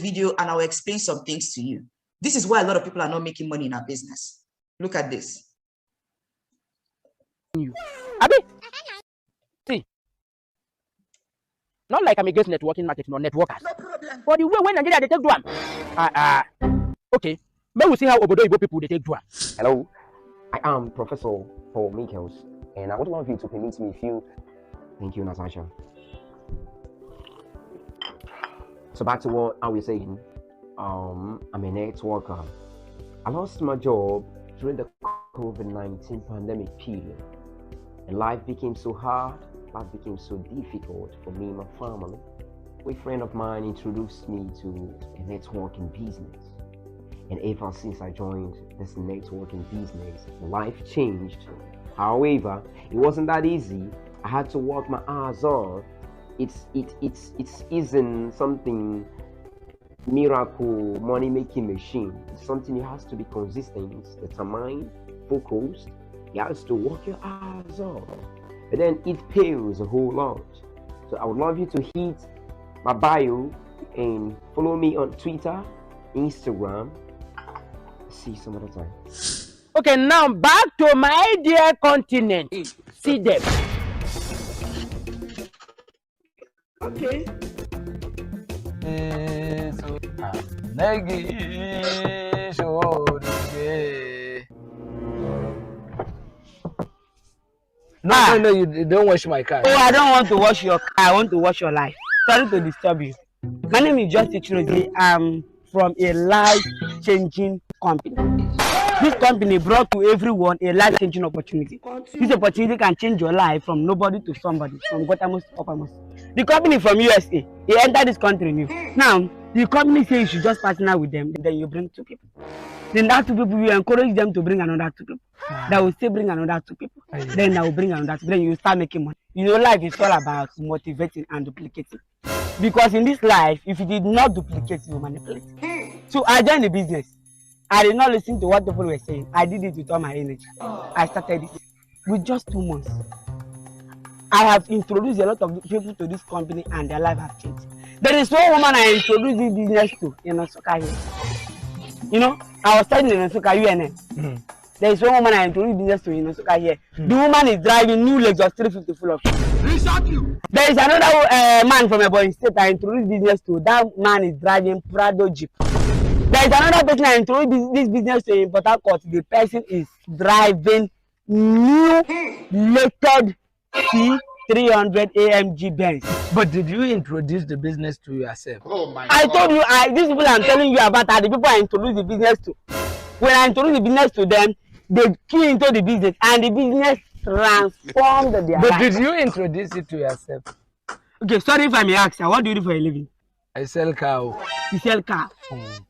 video and I'll explain some things to you. This is why a lot of people are not making money in our business. Look at this. Abi, see, not like I'm against networking marketing or networkers. No problem. But the way when Nigeria they take do okay. Maybe we see how Obodo Igbo people they take do. Hello, I am Professor Paul Michaels, and I would love you to permit me a few. Thank you, Natasha. So back to what I was saying. I'm a networker. I lost my job during the COVID-19 pandemic period, and life became so hard. Life became so difficult for me and my family. A friend of mine introduced me to a networking business, and ever since I joined this networking business, life changed. However, it wasn't that easy. I had to work my ass off. It isn't something miracle money making machine. It's something you have to be consistent, determined, focused. You have to work your ass off, but then it pays a whole lot. So I would love you to hit my bio and follow me on Twitter, Instagram. See you some other time. Okay, now back to my dear continent. See them. Okay. No, you don't wash my car. Oh, I don't want to wash your car. I want to wash your life. Sorry to disturb you. My name is Justice Chirozi. I'm from a life-changing company. This company brought to everyone a life-changing opportunity. This opportunity can change your life from nobody to somebody, from bottommost to uppermost. The company from USA, he entered this country new. Now, the company says you should just partner with them, then you bring 2 people. Then that 2 people, you encourage them to bring another 2 people. That will still bring another 2 people. Then that will bring another 2 people. Then you start making money. You know, life is all about motivating and duplicating. Because in this life, if you did not duplicate, you manipulate. So I joined the business. I did not listen to what people were saying. I did it with all my energy. I started it with just 2 months. I have introduced a lot of people to this company and their life have changed. There is one woman I introduced this business to in Osaka here. You know, I was studying in Osaka UNN. There is one woman I introduced business to in Osaka here. The woman is driving new Lexus 350 full of shit. There is another man from a boy state I introduced business to. That man is driving Prado Jeep. There is another person I introduced this business to in Port Harcourt. The person is driving new lated C300 AMG Benz. But did you introduce the business to yourself? Oh my God. I told you, these people I'm telling you about are the people I introduced the business to. When I introduced the business to them, they key into the business and the business transformed their life. But did you introduce it to yourself? Okay, sorry if I may ask, what do you do for a living? I sell cow. You sell cow?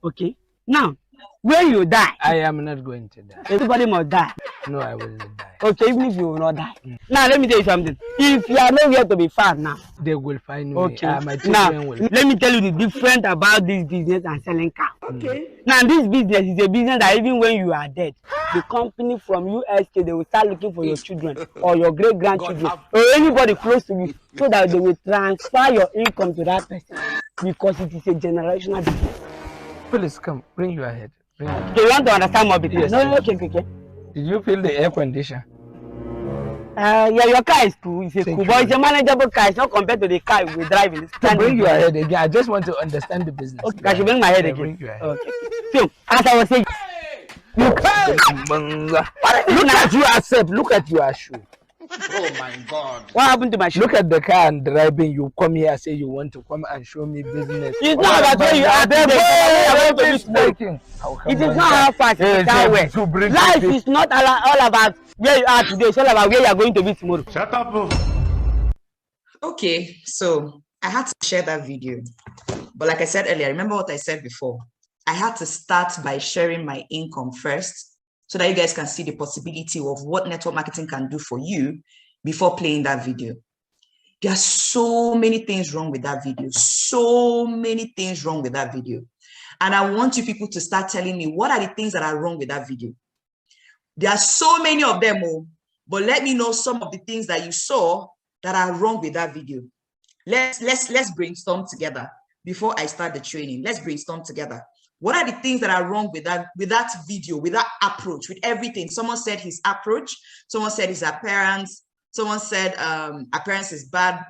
Okay. Now, when you die, I am not going to die. Everybody must die. No, I will not die. Okay, even if you will not die. Now, let me tell you something. If you are nowhere to be found now, they will find me. Okay. My now, will. Let me tell you the difference about this business and selling cow. Okay. Now, this business is a business that even when you are dead, the company from USK, they will start looking for your children or your great-grandchildren or anybody close to you so that they will transfer your income to that person because it is a generational business. Please come, bring your head. Do you want to understand more? Yes. No, okay. Did you feel the air condition? Yeah, your car is cool. It's a cool, but it's a manageable car. It's not compared to the car we drive in. Bring your head again. I just want to understand the business. Okay, I should bring my head again. Bring your head. Okay. So, as I was saying, look at yourself. Look at your shoe. Oh my God. What happened to my shoe? Look at the car and driving. You come here, say you want to come and show me business. It's not about where you are there. It is not how fast it is that way. Life is not all about where you are today. It's all about where you are going to be tomorrow. Shut up. Okay, so I had to share that video. But like I said earlier, remember what I said before? I had to start by sharing my income first, so that you guys can see the possibility of what network marketing can do for you before playing that video. There are so many things wrong with that video. So many things wrong with that video. And I want you people to start telling me what are the things that are wrong with that video. There are so many of them, but let me know some of the things that you saw that are wrong with that video. Let's brainstorm together. before I start the training. Let's brainstorm together. What are the things that are wrong with that video, with that approach, with everything? Someone said his approach. Someone said his appearance. Someone said appearance is bad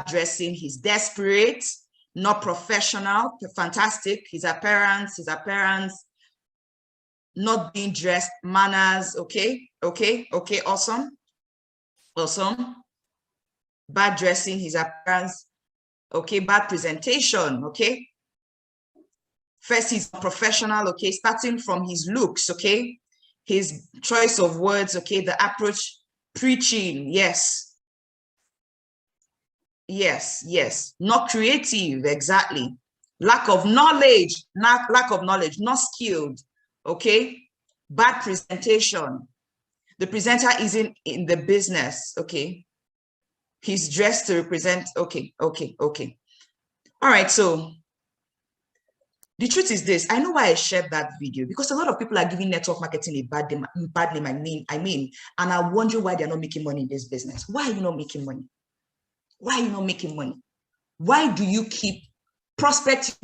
dressing. He's desperate, not professional. Fantastic. His appearance, not being dressed, manners. Okay, awesome. Bad dressing, his appearance. Okay, bad presentation. Okay. First, he's professional, okay, starting from his looks, okay, his choice of words, okay, the approach, preaching, yes, not creative, exactly, lack of knowledge, not skilled, okay, bad presentation, the presenter isn't in the business, okay, he's dressed to represent, okay, all right, so the truth is this. I know why I shared that video, because a lot of people are giving network marketing a bad name, and I wonder why they're not making money in this business. Why are you not making money? Why are you not making money? Why do you keep prospects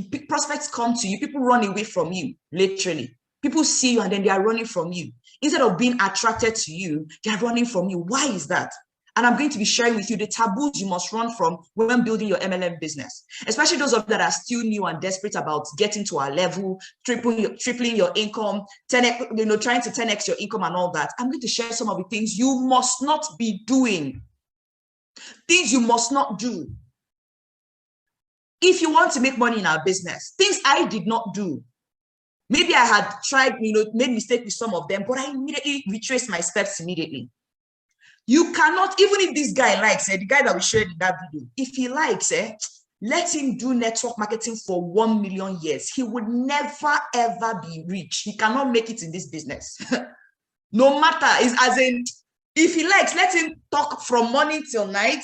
come to you, people run away from you, literally. People see you and then they are running from you. Instead of being attracted to you, they are running from you. Why is that? And I'm going to be sharing with you the taboos you must run from when building your MLM business, especially those of you that are still new and desperate about getting to our level, tripling your income, 10x, trying to 10x your income and all that. I'm going to share some of the things you must not be doing, things you must not do if you want to make money in our business, things I did not do. Maybe I had tried, made mistake with some of them, but I immediately retraced my steps immediately. You cannot, even if this guy likes, the guy that we shared in that video, if he likes, let him do network marketing for 1 million years. He would never, ever be rich. He cannot make it in this business. No matter, as in, if he likes, let him talk from morning till night,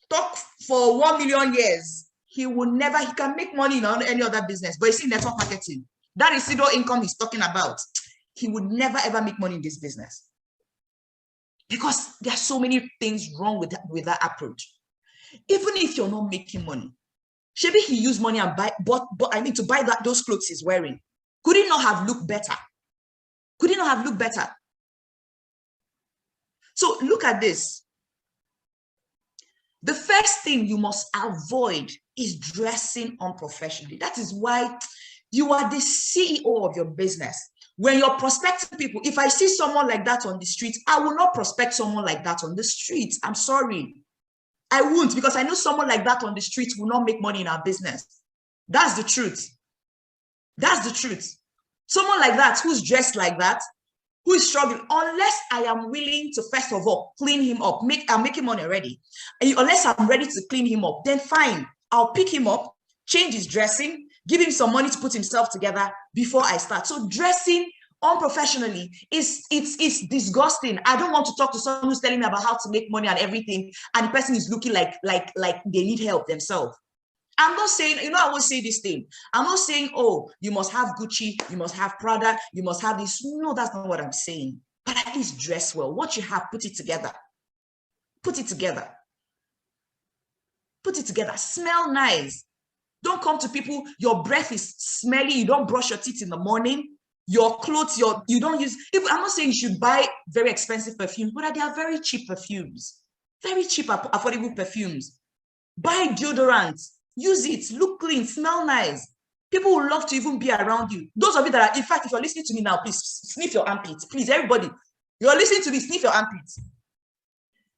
talk for 1 million years. He can make money in any other business, but you see network marketing, that is zero income he's talking about. He would never, ever make money in this business. Because there are so many things wrong with that approach. Even if you're not making money, maybe he used money and to buy those clothes he's wearing. Could he not have looked better? Could he not have looked better? So look at this. The first thing you must avoid is dressing unprofessionally. That is why you are the CEO of your business. When you're prospecting people, if I see someone like that on the street, I will not prospect someone like that on the street. I'm sorry. I won't, because I know someone like that on the street will not make money in our business. That's the truth. That's the truth. Someone like that, who's dressed like that, who is struggling, unless I am willing to, first of all, clean him up. I'm making money already. Unless I'm ready to clean him up, then fine. I'll pick him up, change his dressing, give him some money to put himself together before I start. So dressing unprofessionally it's disgusting. I don't want to talk to someone who's telling me about how to make money and everything, and the person is looking like they need help themselves. I'm not saying, I won't say this thing. I'm not saying, oh, you must have Gucci, you must have Prada, you must have this. No, that's not what I'm saying. But at least dress well. What you have, put it together. Put it together. Put it together. Smell nice. Don't come to people, your breath is smelly, you don't brush your teeth in the morning, your clothes, you don't use, I'm not saying you should buy very expensive perfumes, but they are very cheap perfumes. Very cheap, affordable perfumes. Buy deodorant. Use it, look clean, smell nice. People will love to even be around you. Those of you that are, in fact, if you're listening to me now, please sniff your armpits. Please, everybody, you're listening to me, sniff your armpits.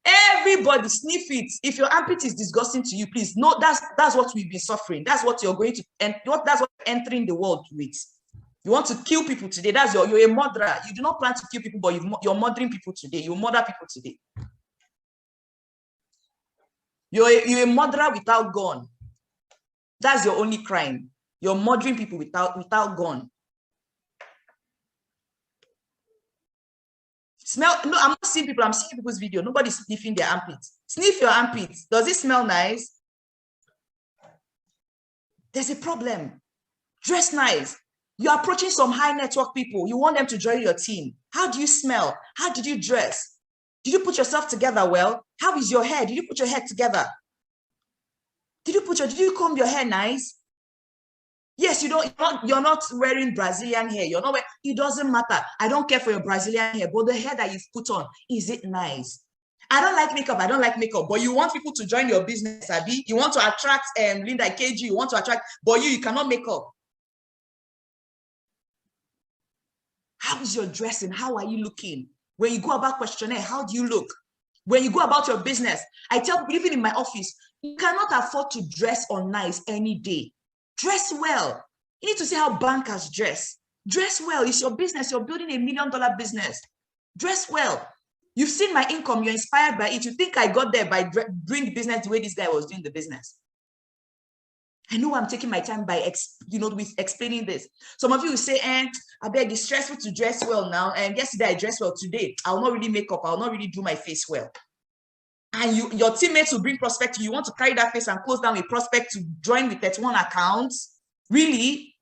Everybody, sniff it. If your armpit is disgusting to you, please, no, that's what we've been suffering. That's what you're going to, and that's what you're entering the world with. You want to kill people today. You're a murderer. You do not plan to kill people, but you're murdering people today. You murder people today. You're a murderer without gun. That's your only crime. You're murdering people without gun. Smell, no, I'm not seeing people, I'm seeing people's video. Nobody's sniffing their armpits. Sniff your armpits. Does it smell nice? There's a problem. Dress nice. You're approaching some high network people. You want them to join your team. How do you smell? How did you dress? Did you put yourself together well? How is your hair? Did you put your hair together? Did you comb your hair nice? Yes, you're not wearing Brazilian hair. You're not wearing, it doesn't matter. I don't care for your Brazilian hair, but the hair that you've put on, is it nice? I don't like makeup. I don't like makeup, but you want people to join your business, Abby. You want to attract Linda KG. You want to attract, but you cannot make up. How is your dressing? How are you looking? When you go about questionnaire, how do you look? When you go about your business, I tell people, even in my office, you cannot afford to dress on nice any day. Dress well. You need to see how bankers dress. Dress well. It's your business. You're building $1 million business. Dress well. You've seen my income. You're inspired by it. You think I got there by doing the business the way this guy was doing the business. I know I'm taking my time by, with explaining this. Some of you will say, I beg, it's stressful to dress well now. And yesterday I dressed well. Today, I'll not really make up. I'll not really do my face well. And your teammates will bring prospect. You want to carry that face and close down a prospect to join with 31 accounts? Really?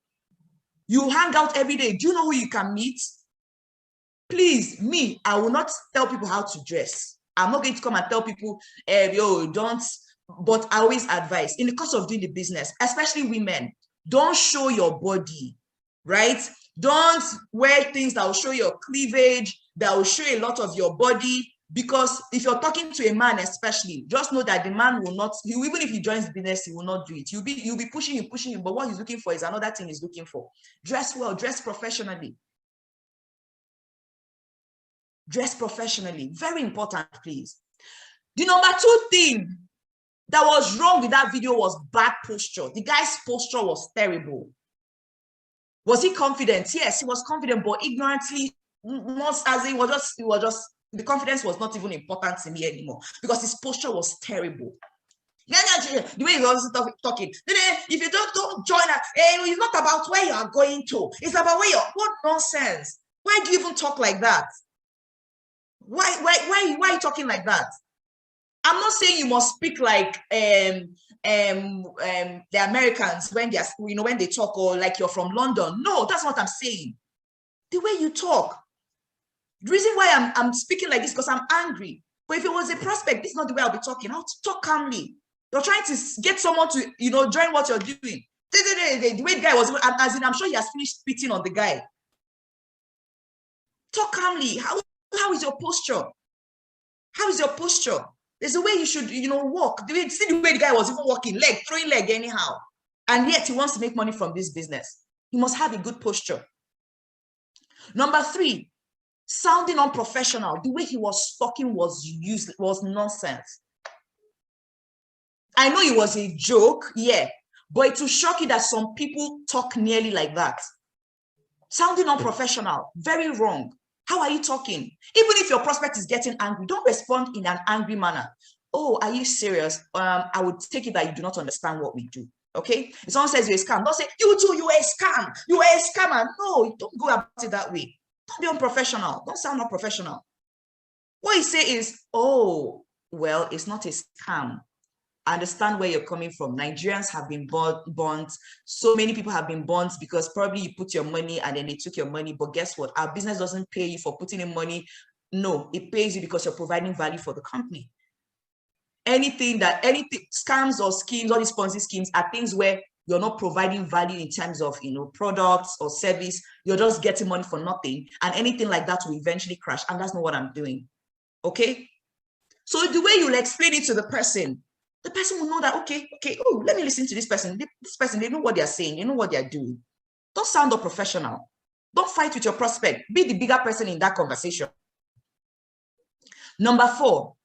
You hang out every day. Do you know who you can meet? Please, me, I will not tell people how to dress. I'm not going to come and tell people, yo, don't. But I always advise, in the course of doing the business, especially women, don't show your body, right? Don't wear things that will show your cleavage, that will show a lot of your body. Because if you're talking to a man, especially, just know that the man will not, even if he joins the business, he will not do it. You'll be pushing him, but what he's looking for is another thing he's looking for. Dress well, dress professionally. Dress professionally. Very important, please. The number 2 thing that was wrong with that video was bad posture. The guy's posture was terrible. Was he confident? Yes, he was confident, but ignorantly, the confidence was not even important to me anymore because his posture was terrible. The way he's also talking. If you don't join us, it's not about where you are going to. It's about where you're. What nonsense. Why do you even talk like that? Why are you talking like that? I'm not saying you must speak like the Americans when they are, when they talk, or like you're from London. No, that's what I'm saying. The way you talk. The reason why I'm speaking like this because I'm angry. But if it was a prospect, this is not the way I'll be talking. I'll talk calmly. You're trying to get someone to, join what you're doing. The way the guy was, as in, I'm sure he has finished spitting on the guy. Talk calmly. How is your posture? How is your posture? There's a way you should, walk. See the way the guy was even walking, throwing leg anyhow. And yet he wants to make money from this business. He must have a good posture. Number 3, sounding unprofessional. The way he was talking was nonsense. I know it was a joke, yeah, but it will shock you that some people talk nearly like that. Sounding unprofessional, very wrong. How are you talking? Even if your prospect is getting angry, don't respond in an angry manner. Oh, are you serious? I would take it that you do not understand what we do. Okay? If someone says you're a scam, don't say, you too, you are a scam. You are a scammer. No, don't go about it that way. Don't be unprofessional. Don't sound unprofessional. What you say is, oh, well, it's not a scam. I understand where you're coming from. Nigerians have been burnt. So many people have been burnt because probably you put your money and then they took your money. But guess what? Our business doesn't pay you for putting in money. No, it pays you because you're providing value for the company. Anything, scams or schemes, all these Ponzi schemes are things where you're not providing value in terms of, products or service. You're just getting money for nothing. And anything like that will eventually crash. And that's not what I'm doing. Okay? So the way you'll explain it to the person will know that, okay, oh, let me listen to this person. This person, they know what they're saying. They know what they're doing. Don't sound unprofessional. Don't fight with your prospect. Be the bigger person in that conversation. Number 4,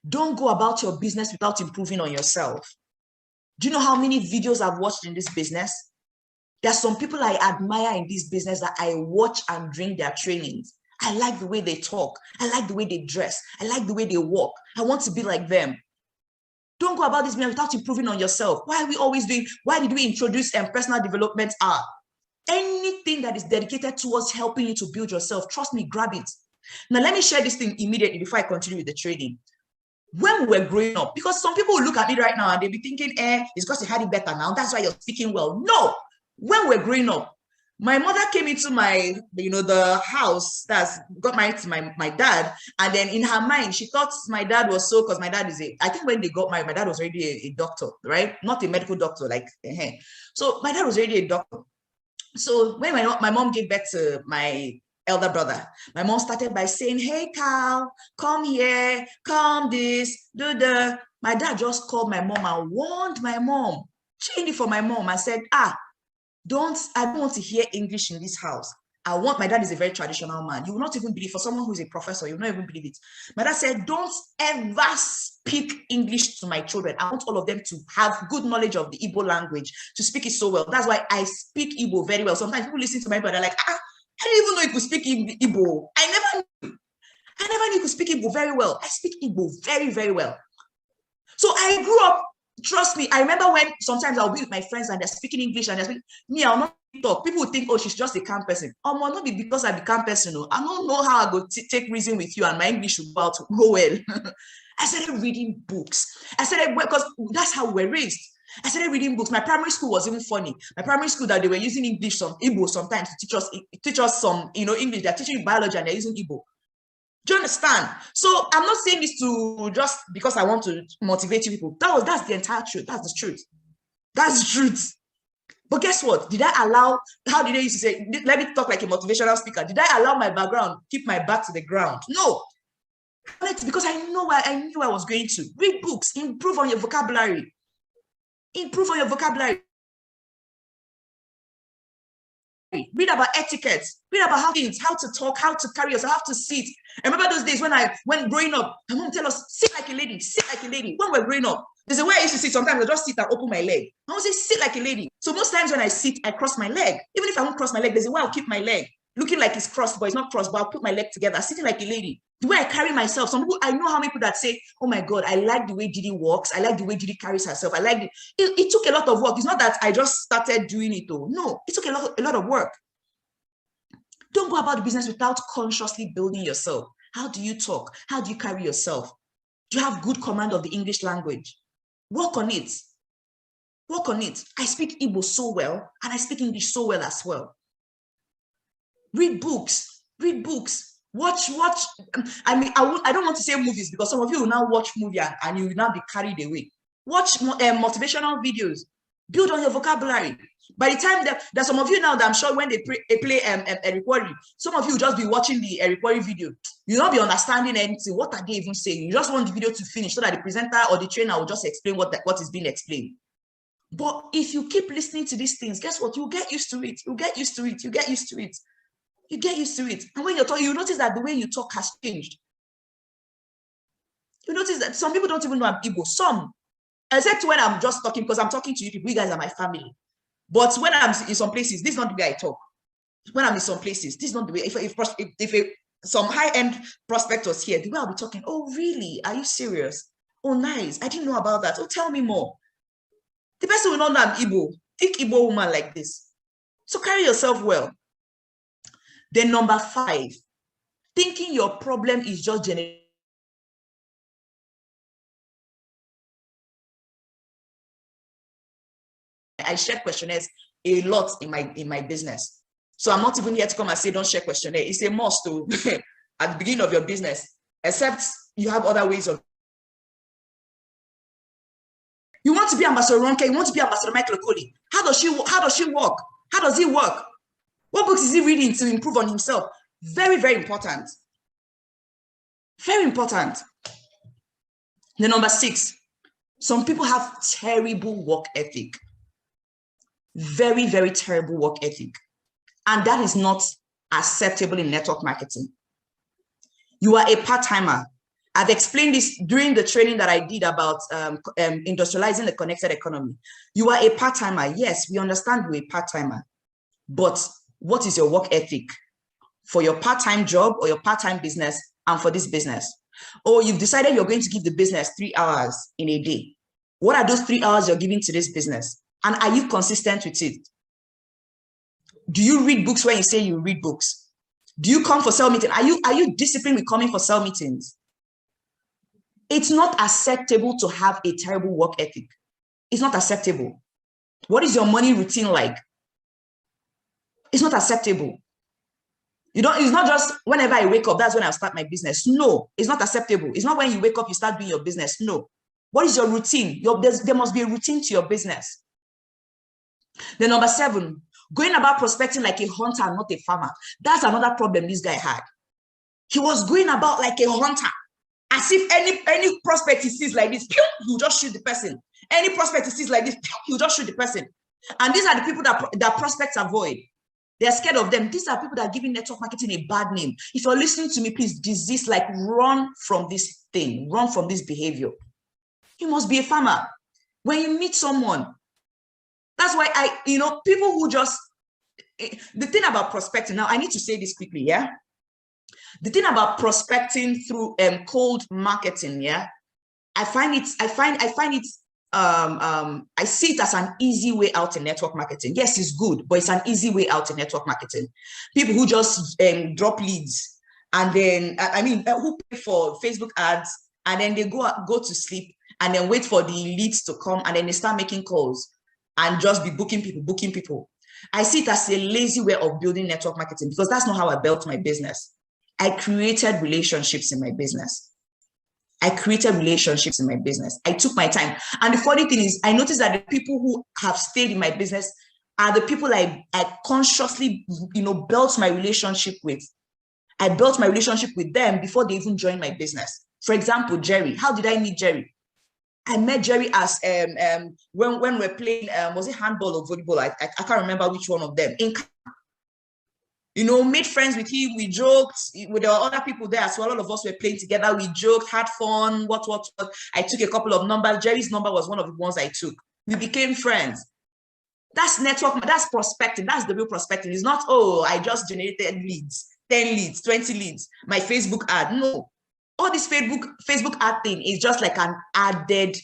don't go about your business without improving on yourself. Do you know how many videos I've watched in this business? There are some people I admire in this business that I watch and drink their trainings. I like the way they talk. I like the way they dress. I like the way they walk. I want to be like them. Don't go about this business without improving on yourself. Why did we introduce personal development art? Anything that is dedicated towards helping you to build yourself, trust me, grab it. Now, let me share this thing immediately before I continue with the trading. When we were growing up, because some people will look at me right now and they'll be thinking, it's because you had it better now. That's why you're speaking well. No, when we're growing up, My mother came into the house that's got married to my dad. And then in her mind, she thought my dad was because my dad I think when they got married, my dad was already a doctor, right? Not a medical doctor, like, so my dad was already a doctor. So when my mom gave birth to my elder brother, my mom started by saying, hey, Carl, come here, come this, do the. My dad just called my mom and warned my mom, changed it for my mom and said, I don't want to hear English in this house. My dad is a very traditional man. You will not even believe, for someone who is a professor, you will not even believe it. My dad said, don't ever speak English to my children. I want all of them to have good knowledge of the Igbo language, to speak it so well. That's why I speak Igbo very well. Sometimes people listen to my brother like, I didn't even know you could speak Igbo. I never knew you could speak Igbo very well. I speak Igbo very, very well. So I grew up. Trust me, I remember when sometimes I'll be with my friends and they're speaking English and they're speaking, I'll not talk. People will think, oh, she's just a calm person. Not be because I become personal. I don't know how I go take reason with you and my English will go well. I started reading books. Because that's how we were raised. I started reading books. My primary school was even funny. My primary school, that they were using English, some Igbo sometimes to teach us some, English. They're teaching biology and they're using Igbo. Do you understand? So I'm not saying this to just because I want to motivate you people. That's the entire truth. That's the truth. That's the truth. But guess what? How did they used to say, let me talk like a motivational speaker. Did I allow my background, keep my back to the ground? No. It's because I knew I was going to. Read books, improve on your vocabulary. Improve on your vocabulary. Read about etiquette. Read about how to talk, how to carry yourself, how to sit. I remember those days when growing up, my mom tell us, sit like a lady, sit like a lady. When we're growing up, there's a way I used to sit. Sometimes I just sit and open my leg. I would say, sit like a lady. So most times when I sit, I cross my leg. Even if I won't cross my leg, there's a way I'll keep my leg looking like it's crossed, but it's not crossed, but I'll put my leg together, sitting like a lady. The way I carry myself, I know how many people that say, oh my God, I like the way Didi walks. I like the way Didi carries herself. It took a lot of work. It's not that I just started doing it though. No, it took a lot of work. Don't go about the business without consciously building yourself. How do you talk? How do you carry yourself? Do you have good command of the English language? Work on it. Work on it. I speak Igbo so well, and I speak English so well as well. Read books. Read books. Watch. I mean, I don't want to say movies because some of you will now watch movie and you will now be carried away. Watch motivational videos. Build on your vocabulary. By the time there's some of you now that I'm sure when they play a recording, some of you will just be watching the recording video. You'll not be understanding anything. What are they even saying? You just want the video to finish so that the presenter or the trainer will just explain what is being explained. But if you keep listening to these things, guess what? You'll get used to it. You'll get used to it. You get used to it. You get used to it. And when you're talking, you notice that the way you talk has changed. You notice that some people don't even know I'm Igbo. Some, except when I'm just talking, because I'm talking to you people. You guys are my family. But when I'm in some places, this is not the way I talk. When I'm in some places, this is not the way. If some high-end prospectors here, the way I'll be talking, oh, really? Are you serious? Oh, nice. I didn't know about that. Oh, tell me more. The person will not know I'm Igbo. Think Igbo woman like this. So carry yourself well. Then number 5, thinking your problem is just generated. I share questionnaires a lot in my business. So I'm not even here to come and say don't share questionnaire. It's a must to at the beginning of your business, except you have other ways of. You want to be Ambassador Ronke, you want to be Ambassador Michael Okoli. How does she work? How does he work? What books is he reading to improve on himself? Very, very important. Very important. The number 6, some people have terrible work ethic. Very, very terrible work ethic. And that is not acceptable in network marketing. You are a part-timer. I've explained this during the training that I did about industrializing the connected economy. You are a part-timer. Yes, we understand you're a part-timer. But what is your work ethic for your part-time job or your part-time business and for this business? Or you've decided you're going to give the business 3 hours in a day. What are those 3 hours you're giving to this business? And are you consistent with it? Do you read books when you say you read books? Do you come for sell meeting? Are you disciplined with coming for sell meetings? It's not acceptable to have a terrible work ethic. It's not acceptable. What is your morning routine like? It's not acceptable. It's not just whenever I wake up, that's when I'll start my business. No, it's not acceptable. It's not when you wake up, you start doing your business. No. What is your routine? There must be a routine to your business. Then number 7, going about prospecting like a hunter and not a farmer. That's another problem this guy had. He was going about like a hunter, as if any prospect he sees like this, he'll just shoot the person. Any prospect he sees like this, he'll just shoot the person. And these are the people that prospects avoid. They're scared of them. These are people that are giving network marketing a bad name. If you're listening to me, please desist, like run from this thing, run from this behavior. You must be a farmer. When you meet someone, that's why people who just, the thing about prospecting, now I need to say this quickly, yeah? The thing about prospecting through cold marketing, yeah, I see it as an easy way out in network marketing. Yes, it's good, but it's an easy way out in network marketing. People who just drop leads, and then who pay for Facebook ads, and then they go to sleep, and then wait for the leads to come, and then they start making calls and just be booking people. I see it as a lazy way of building network marketing, because that's not how I built my business. I created relationships in my business. I took my time. And the funny thing is, I noticed that the people who have stayed in my business are the people I consciously, built my relationship with. I built my relationship with them before they even joined my business. For example, Jerry. How did I meet Jerry? I met Jerry as when we're playing, was it handball or volleyball? I can't remember which one of them. Made friends with him. We joked. There were other people there as well. All of us were playing together. We joked, had fun. What. I took a couple of numbers. Jerry's number was one of the ones I took. We became friends. That's network. That's prospecting. That's the real prospecting. It's not, I just generated leads, 10 leads, 20 leads, my Facebook ad. No. All this Facebook ad thing is just like an added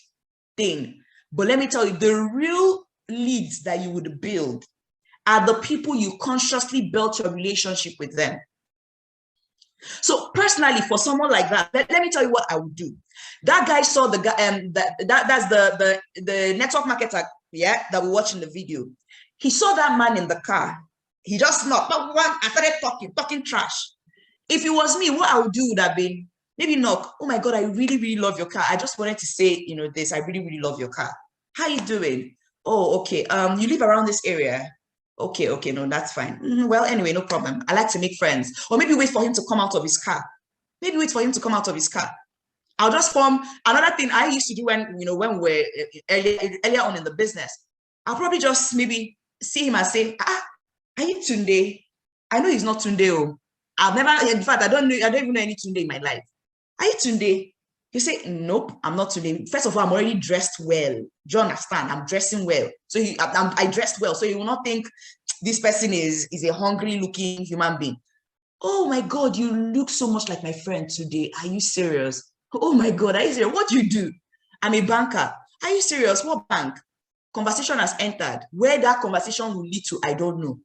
thing. But let me tell you, the real leads that you would build are the people you consciously built your relationship with them. So personally, for someone like that, let me tell you what I would do. That guy saw the guy, that's the network marketer, yeah, that we watched in the video. He saw that man in the car. He just knocked. I started talking trash. If it was me, what I would do would have been maybe knock. Oh my God, I really, really love your car. I just wanted to say, this. I really, really love your car. How you doing? Oh, okay. You live around this area. Okay, no, that's fine. Well, anyway, no problem. I like to make friends. Or maybe wait for him to come out of his car. I'll just form another thing I used to do when we're earlier on in the business. I'll probably just maybe see him and say, are you Tunde? I know he's not Tunde. Oh. I've never, in fact, I don't even know any Tunde in my life. Are you Tunde? You say, nope, I'm not Tunde. First of all, I'm already dressed well. Do you understand? I'm dressing well. So I dressed well. So you will not think this person is a hungry looking human being. Oh my God, you look so much like my friend today. Are you serious? Oh my God, are you serious? What do you do? I'm a banker. Are you serious? What bank? Conversation has entered. Where that conversation will lead to, I don't know.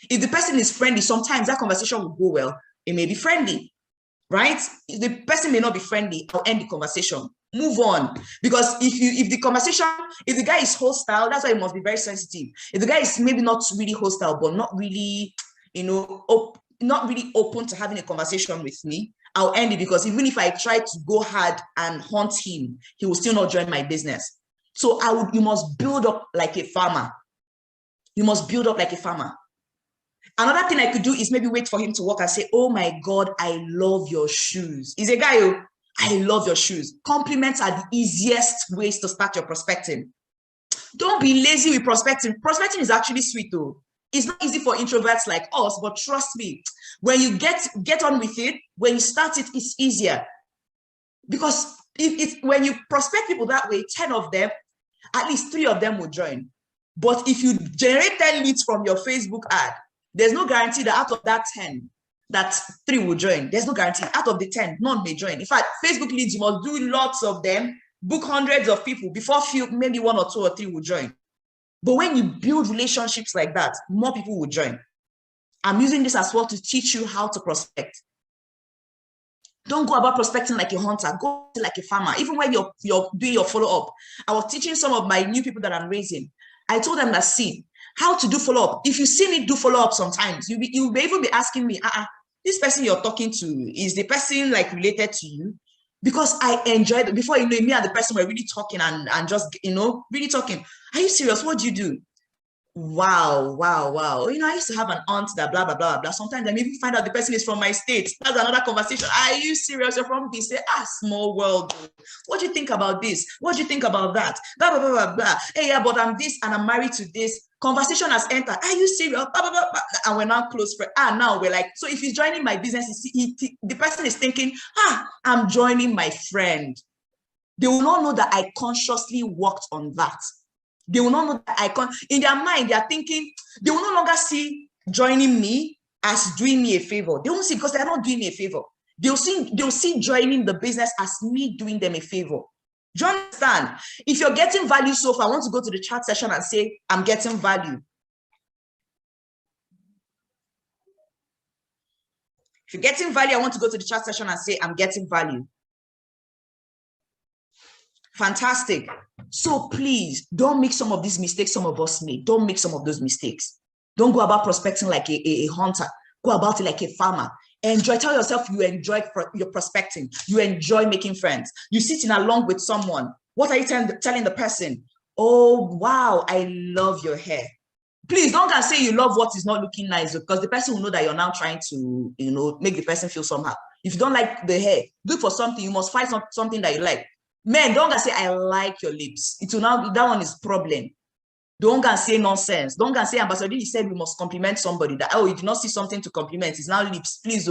If the person is friendly, sometimes that conversation will go well. It may be friendly. Right? If the person may not be friendly, I'll end the conversation. Move on. Because if the guy is hostile, that's why you must be very sensitive. If the guy is maybe not really hostile, but not really, not really open to having a conversation with me, I'll end it, because even if I try to go hard and hunt him, he will still not join my business. So you must build up like a farmer. Another thing I could do is maybe wait for him to walk and say, oh my God, I love your shoes. He's a guy who, I love your shoes. Compliments are the easiest ways to start your prospecting. Don't be lazy with prospecting. Prospecting is actually sweet though. It's not easy for introverts like us, but trust me, when you get on with it, when you start it, it's easier. Because when you prospect people that way, 10 of them, at least 3 of them will join. But if you generate 10 leads from your Facebook ad, there's no guarantee that out of that 10, that 3 will join. There's no guarantee. Out of the 10, none may join. In fact, Facebook leads, you must do lots of them, book hundreds of people before maybe 1 or 2 or 3 will join. But when you build relationships like that, more people will join. I'm using this as well to teach you how to prospect. Don't go about prospecting like a hunter. Go like a farmer. Even when you're doing your follow-up, I was teaching some of my new people that I'm raising. I told them that, see, how to do follow-up. If you see me do follow-up sometimes, you may even be asking me, this person you're talking to, is the person like related to you? Because I enjoyed it. Before you know, me and the person were really talking and just, really talking. Are you serious? What do you do? Wow. I used to have an aunt that blah, blah, blah, blah. Sometimes I maybe find out the person is from my state. That's another conversation. Are you serious? You're from B? Say, small world. What do you think about this? What do you think about that? Blah, blah, blah, blah, blah. Hey, yeah, but I'm this and I'm married to this. Conversation has entered. Are you serious? Blah, blah, blah, blah. And we're now close friends. Now we're like, so if he's joining my business, the person is thinking, I'm joining my friend. They will not know that I consciously worked on that. They will not know that in their mind, they are thinking, they will no longer see joining me as doing me a favor. They won't see, because they're not doing me a favor. They'll see joining the business as me doing them a favor. Do you understand? If you're getting value so far, I want to go to the chat session and say, I'm getting value. If you're getting value, I want to go to the chat session and say, I'm getting value. Fantastic. So please don't make some of these mistakes some of us made. Don't make some of those mistakes. Don't go about prospecting like a hunter. Go about it like a farmer. Enjoy. Tell yourself you enjoy your prospecting. You enjoy making friends. You sitting along with someone. What are you telling the person? Oh, wow, I love your hair. Please don't say you love what is not looking nice, because the person will know that you're now trying to, make the person feel somehow. If you don't like the hair, look for something. You must find something that you like. Men, don't say, I like your lips. It will now, that one is problem. Don't say nonsense. Don't say, Ambassador Didi said we must compliment somebody. That, you did not see something to compliment. It's now lips. Please,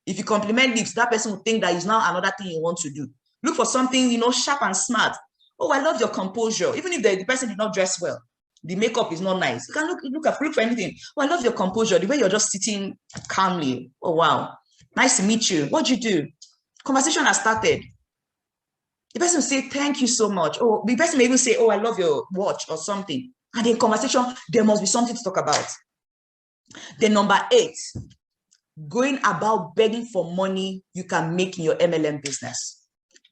if you compliment lips, that person will think that is now another thing you want to do. Look for something, sharp and smart. Oh, I love your composure. Even if the person did not dress well, the makeup is not nice. You can look for anything. Oh, I love your composure. The way you're just sitting calmly. Oh, wow. Nice to meet you. What'd you do? Conversation has started. The person will say, thank you so much. Oh, the person may even say, oh, I love your watch or something. And in conversation, there must be something to talk about. Then number 8, going about begging for money you can make in your MLM business.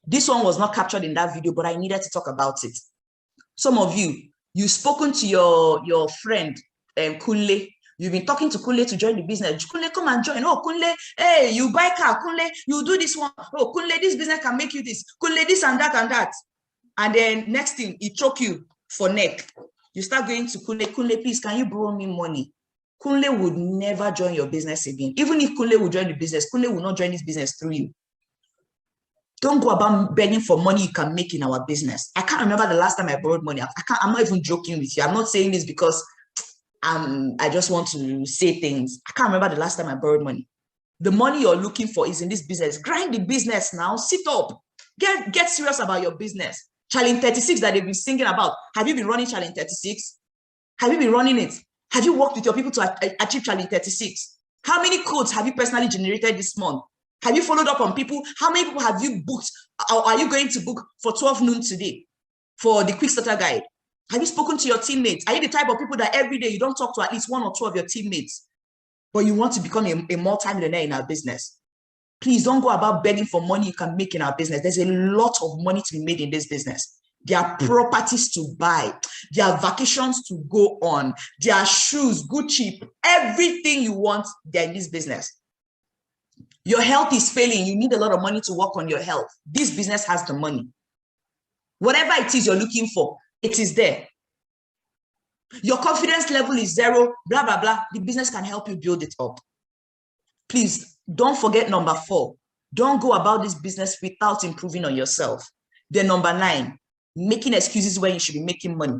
This one was not captured in that video, but I needed to talk about it. Some of you've spoken to your friend, Kunle. You've been talking to Kunle to join the business. Kunle, come and join. Oh, Kunle, hey, you buy car. Kunle, you do this one. Oh, Kunle, this business can make you this. Kunle, this and that and that. And then next thing, he choke you for neck. You start going to Kunle. Kunle, please, can you borrow me money? Kunle would never join your business again. Even if Kunle will join the business, Kunle will not join this business through you. Don't go about begging for money you can make in our business. I can't remember the last time I borrowed money. I'm not even joking with you. I'm not saying this because I just want to say things. I can't remember the last time I borrowed money. The money you're looking for is in this business. Grind the business now. Sit up. Get serious about your business. Challenge 36 that they've been singing about. Have you been running Challenge 36? Have you been running it? Have you worked with your people to achieve Challenge 36? How many codes have you personally generated this month? Have you followed up on people? How many people have you booked? Or are you going to book for 12 noon today for the quick starter guide? Have you spoken to your teammates? Are you the type of people that every day you don't talk to at least 1 or 2 of your teammates, but you want to become a multi-millionaire in our business? Please don't go about begging for money you can make in our business. There's a lot of money to be made in this business. There are properties to buy. There are vacations to go on. There are shoes, Gucci, everything you want, they're in this business. Your health is failing. You need a lot of money to work on your health. This business has the money. Whatever it is you're looking for, it is there. Your confidence level is 0, blah, blah, blah. The business can help you build it up. Please don't forget number 4. Don't go about this business without improving on yourself. Then number 9, making excuses when you should be making money.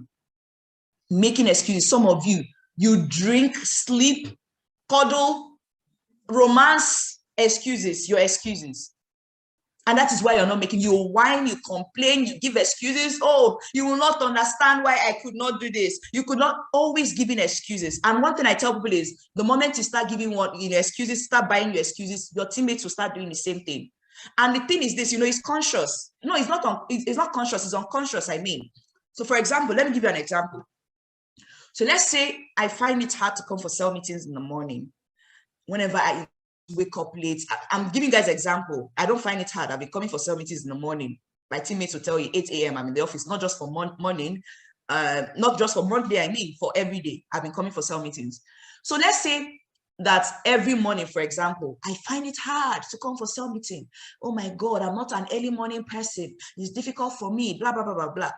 Making excuses. Some of you drink, sleep, cuddle, romance, excuses, your excuses. And that is why you're not making. You whine, you complain, you give excuses. Oh, you will not understand why I could not do this. You could not, always giving excuses. And one thing I tell people is the moment you start giving excuses, start buying your excuses, your teammates will start doing the same thing. And the thing is this, it's conscious. No, it's not conscious, it's unconscious, I mean. So for example, let me give you an example. So let's say I find it hard to come for cell meetings in the morning. Whenever I wake up late, I'm giving you guys an example. I don't find it hard. I've been coming for cell meetings in the morning. My teammates will tell you 8 a.m. I'm in the office, not just for morning. not just for monthly, I mean for every day. I've been coming for cell meetings. So let's say that every morning, for example, I find it hard to come for cell meeting. Oh my God, I'm not an early morning person. It's difficult for me, blah, blah, blah, blah, blah.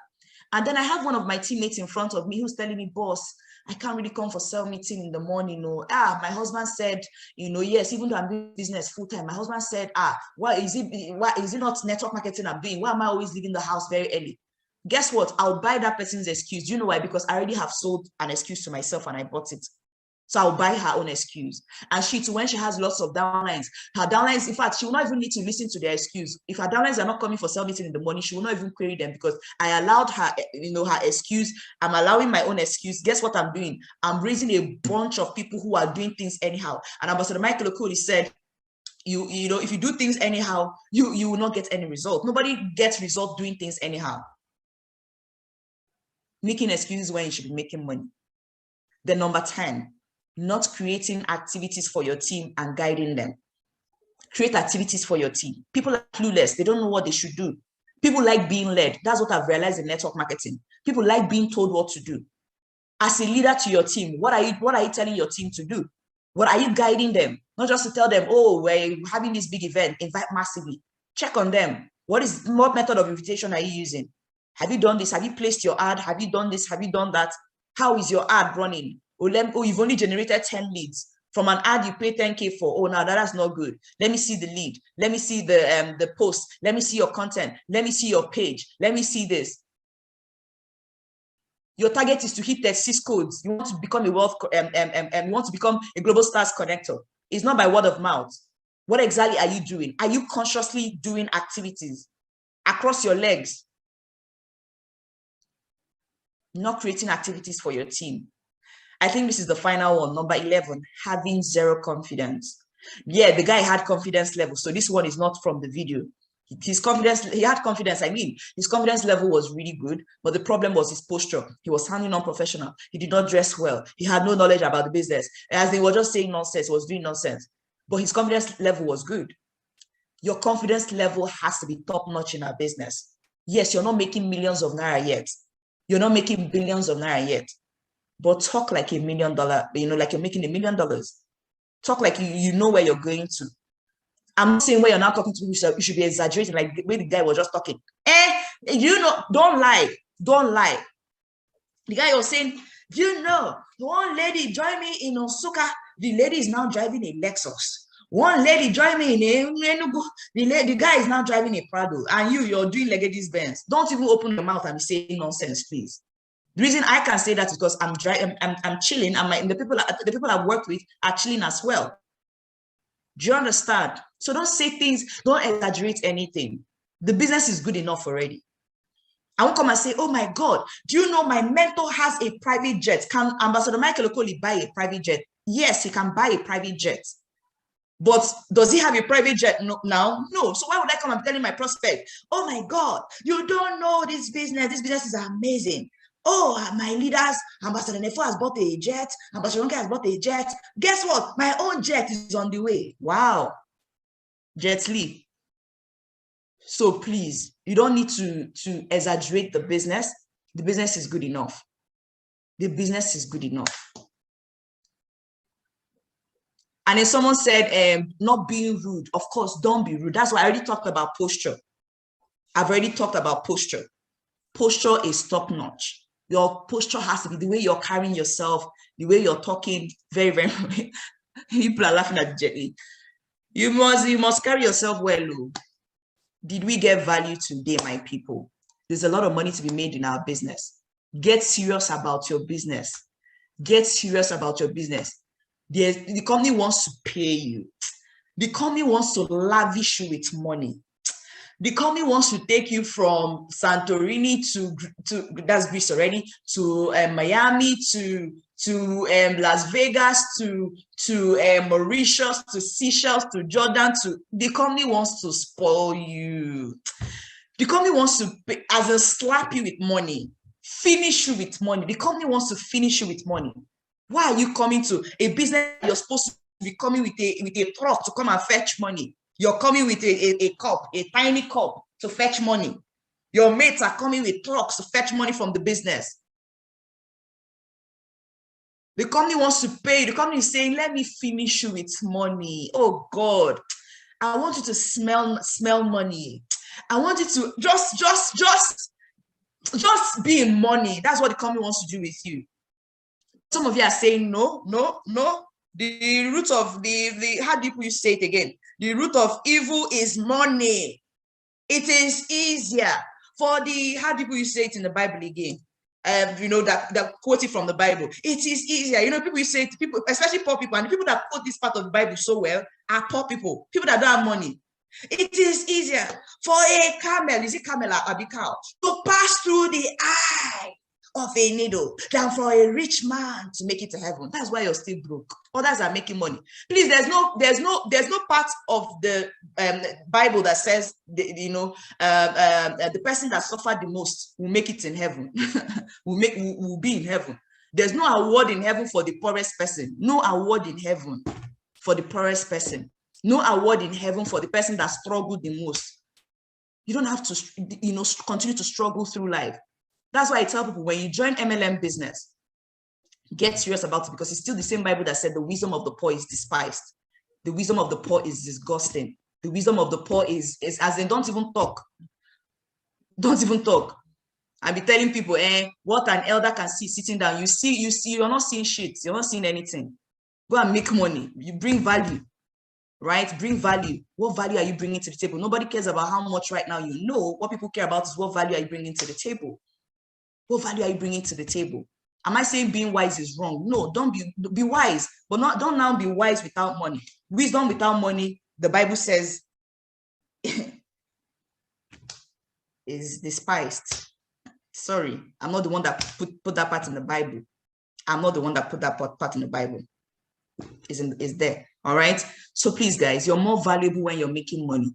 And then I have one of my teammates in front of me who's telling me, boss, I can't really come for cell meeting in the morning. No, my husband said, yes, even though I'm doing business full time, my husband said, why is it not network marketing I'm doing? Why am I always leaving the house very early? Guess what? I'll buy that person's excuse. You know why? Because I already have sold an excuse to myself and I bought it. So I'll buy her own excuse. And she too, when she has lots of downlines, her downlines, in fact, she will not even need to listen to their excuse. If her downlines are not coming for cell meeting in the morning, she will not even query them because I allowed her, her excuse. I'm allowing my own excuse. Guess what I'm doing? I'm raising a bunch of people who are doing things anyhow. And Ambassador Michael Okoli said, if you do things anyhow, you will not get any result. Nobody gets result doing things anyhow. Making excuses when you should be making money. Then number 10, not creating activities for your team and guiding them. Create activities for your team. People are clueless. They don't know what they should do. People like being led. That's what I've realized in network marketing. People like being told what to do. As a leader to your team, what are you telling your team to do? What are you guiding them? Not just to tell them, oh, we're having this big event, invite massively. Check on them. What method of invitation are you using? Have you done this? Have you placed your ad? Have you done this? Have you done that? How is your ad running? Oh, you've only generated 10 leads. From an ad you pay 10K for. Oh, no, that's not good. Let me see the lead. Let me see the post. Let me see your content. Let me see your page. Let me see this. Your target is to hit 36 codes. You want to become you want to become a global stars connector. It's not by word of mouth. What exactly are you doing? Are you consciously doing activities across your legs? Not creating activities for your team. I think this is the final one, number 11, having zero confidence. Yeah, the guy had confidence level. So this one is not from the video. His confidence, he had confidence. I mean, his confidence level was really good, but the problem was his posture. He was sounding unprofessional. He did not dress well. He had no knowledge about the business. As they were just saying nonsense, he was doing nonsense. But his confidence level was good. Your confidence level has to be top-notch in our business. Yes, you're not making millions of naira yet. You're not making billions of naira yet. But talk like $1 million, like you're making $1 million. Talk like you know where you're going to. I'm not saying where you're not talking to people, you should be exaggerating, like the way the guy was just talking. Don't lie. Don't lie. The guy was saying, the one lady joined me in Osuka. The lady is now driving a Lexus. One lady joined me in Enugu. The guy is now driving a Prado. And you're doing Legady's Benz. Don't even open your mouth and be saying nonsense, please. The reason I can say that is because I'm chilling, and the people I've worked with are chilling as well. Do you understand? So don't say things, don't exaggerate anything. The business is good enough already. I won't come and say, oh my God, do you know my mentor has a private jet? Can Ambassador Michael Okoli buy a private jet? Yes, he can buy a private jet. But does he have a private jet now? No. So why would I come and tell my prospect, oh my God, you don't know this business. This business is amazing. Oh, my leaders, Ambassador Nefo has bought a jet. Ambassador Ronke has bought a jet. Guess what? My own jet is on the way. Wow. Jet Li. So please, you don't need to exaggerate the business. The business is good enough. The business is good enough. And if someone said, not being rude, of course, don't be rude. That's why I already talked about posture. I've already talked about posture. Posture is top-notch. Your posture has to be the way you're carrying yourself, the way you're talking. Very, very. People are laughing at Jetty. You must carry yourself well. Did we get value today, my people? There's a lot of money to be made in our business. Get serious about your business. Get serious about your business. The company wants to pay you. The company wants to lavish you with money. The company wants to take you from Santorini to that's Greece already, to Miami, to Las Vegas, to Mauritius, to Seychelles, to Jordan. The company wants to spoil you. The company wants to pay, as a slap you with money, finish you with money. The company wants to finish you with money. Why are you coming to a business you're supposed to be coming with a truck to come and fetch money? You're coming with a cup, a tiny cup to fetch money. Your mates are coming with trucks to fetch money from the business. The company wants to pay. The company is saying, let me finish you with money. Oh God, I want you to smell money. I want you to just be in money. That's what the company wants to do with you. Some of you are saying, no. The root of the how do you say it again? The root of evil is money. It is easier for the, how do you say it in the Bible again? You know, that quoted from the Bible. It is easier. You know, people say to people, especially poor people, and the people that quote this part of the Bible so well are poor people that don't have money. It is easier for a camel, is it camel or a cow, to pass through the eye of a needle than for a rich man to make it to heaven. That's why you're still broke. Others are making money. Please, there's no part of the Bible that says the person that suffered the most will make it in heaven. will be in heaven. There's no award in heaven for the poorest person. No award in heaven for the poorest person. No award in heaven for the person that struggled the most. You don't have to, continue to struggle through life. That's why I tell people, when you join MLM business, get serious about it, because it's still the same Bible that said the wisdom of the poor is despised. The wisdom of the poor is disgusting. The wisdom of the poor is as they don't even talk. Don't even talk. I be telling people, what an elder can see sitting down. You see, you're not seeing shit. You're not seeing anything. Go and make money. You bring value, right? Bring value. What value are you bringing to the table? Nobody cares about how much right now you know. What people care about is what value are you bringing to the table? What value are you bringing to the table? Am I saying being wise is wrong? No, don't be wise, but don't now be wise without money. Wisdom without money, the Bible says, is despised. Sorry, I'm not the one that put that part in the Bible. I'm not the one that put that part in the Bible. Is there. All right. So please, guys, you're more valuable when you're making money.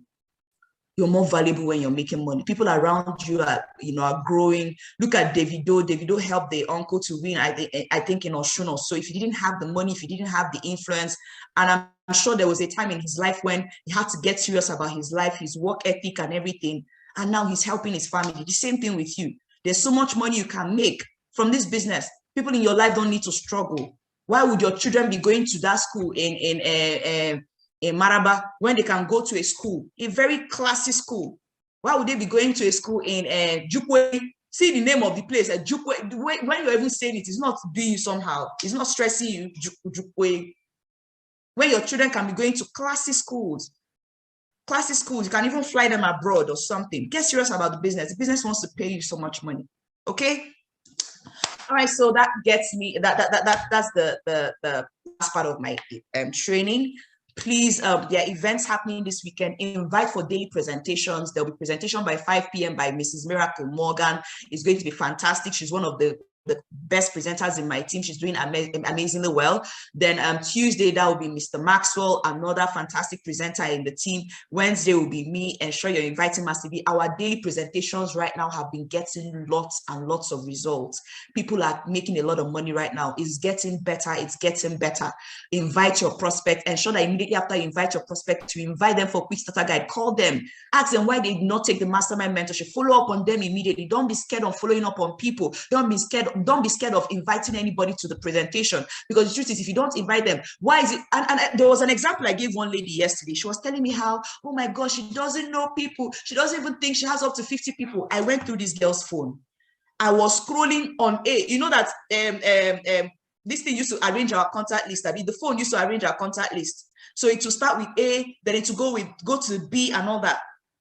You're more valuable when you're making money. People around you are growing. Look at Davido. Davido helped the uncle to win, I think in Oshun. So if he didn't have the money, if he didn't have the influence, and I'm sure there was a time in his life when he had to get serious about his life, his work ethic and everything. And now he's helping his family. The same thing with you. There's so much money you can make from this business. People in your life don't need to struggle. Why would your children be going to that school in Maraba when they can go to a school, a very classy school? Why would they be going to a school in Jukwe? See the name of the place, Jukwe. When you're even saying it, it's not doing you somehow. It's not stressing you, Jukwe. When your children can be going to classy schools, you can even fly them abroad or something. Get serious about the business. The business wants to pay you so much money. Okay. All right. So that gets me. That's the last part of my training. Please, there are events happening this weekend. Invite for daily presentations. There'll be presentation by 5 p.m. by Mrs. Miracle Morgan. It's going to be fantastic. She's one of the best presenters in my team. She's doing amazingly well. Then Tuesday, that will be Mr. Maxwell, another fantastic presenter in the team. Wednesday will be me. Ensure you're inviting Master B. Our daily presentations right now have been getting lots and lots of results. People are making a lot of money right now. It's getting better. It's getting better. Invite your prospect. Ensure that immediately after you invite your prospect, to invite them for a quick starter guide. Call them. Ask them why they did not take the mastermind mentorship. Follow up on them immediately. Don't be scared of following up on people. Don't be scared of inviting anybody to the presentation, because the truth is, if you don't invite them, why is it? And there was an example I gave one lady yesterday. She was telling me how, oh my gosh, she doesn't know people. She doesn't even think she has up to 50 people. I went through this girl's phone. I was scrolling on you know that this thing used to arrange our contact list. The phone used to arrange our contact list. So it will start with A, then it will go to B and all that.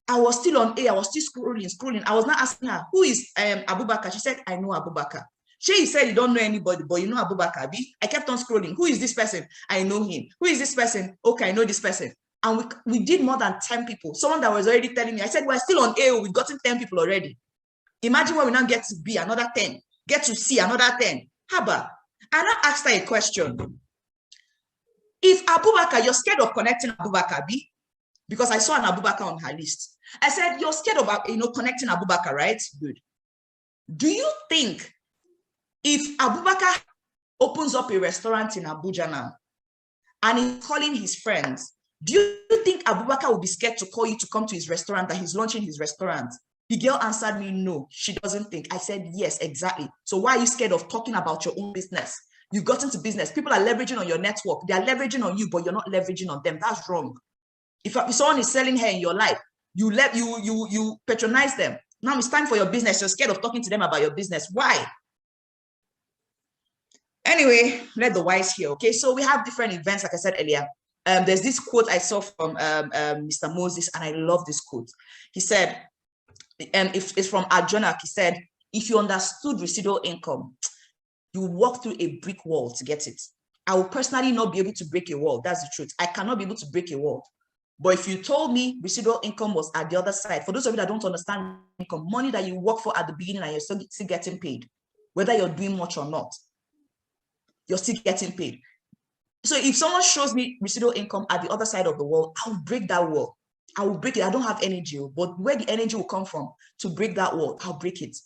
I was still on A. I was still scrolling. I was not asking her, who is Abubakar? She said, I know Abubakar. She said, you don't know anybody, but you know Abubakar. I kept on scrolling. Who is this person? I know him. Who is this person? Okay, I know this person. And we did more than 10 people. Someone that was already telling me, I said, we're still on A. We've gotten 10 people already. Imagine when we now get to B, another 10. Get to C, another 10. Haba. And I asked her a question. If Abubakar, you're scared of connecting Abubakar, B? Because I saw an Abubakar on her list. I said, you're scared of connecting Abubakar, right? Good. Do you think if Abubakar opens up a restaurant in Abuja now and he's calling his friends, do you think Abubakar will be scared to call you to come to his restaurant, that he's launching his restaurant? The girl answered me, no, she doesn't think. I said, yes, exactly. So why are you scared of talking about your own business? You've gotten to business. People are leveraging on your network. They are leveraging on you, but you're not leveraging on them. That's wrong. If someone is selling hair in your life, you patronize them. Now it's time for your business. You're scared of talking to them about your business. Why? Anyway, let the wise hear. Okay, so we have different events, like I said earlier. There's this quote I saw from Mr. Moses, and I love this quote. He said, if it's from Arjuna, he said, if you understood residual income, you would walk through a brick wall to get it. I will personally not be able to break a wall. That's the truth. I cannot be able to break a wall. But if you told me residual income was at the other side, for those of you that don't understand income, money that you work for at the beginning and you're still getting paid, whether you're doing much or not, you're still getting paid. So if someone shows me residual income at the other side of the wall, I'll break that wall. I will break it. I don't have energy, but where the energy will come from to break that wall, I'll break it.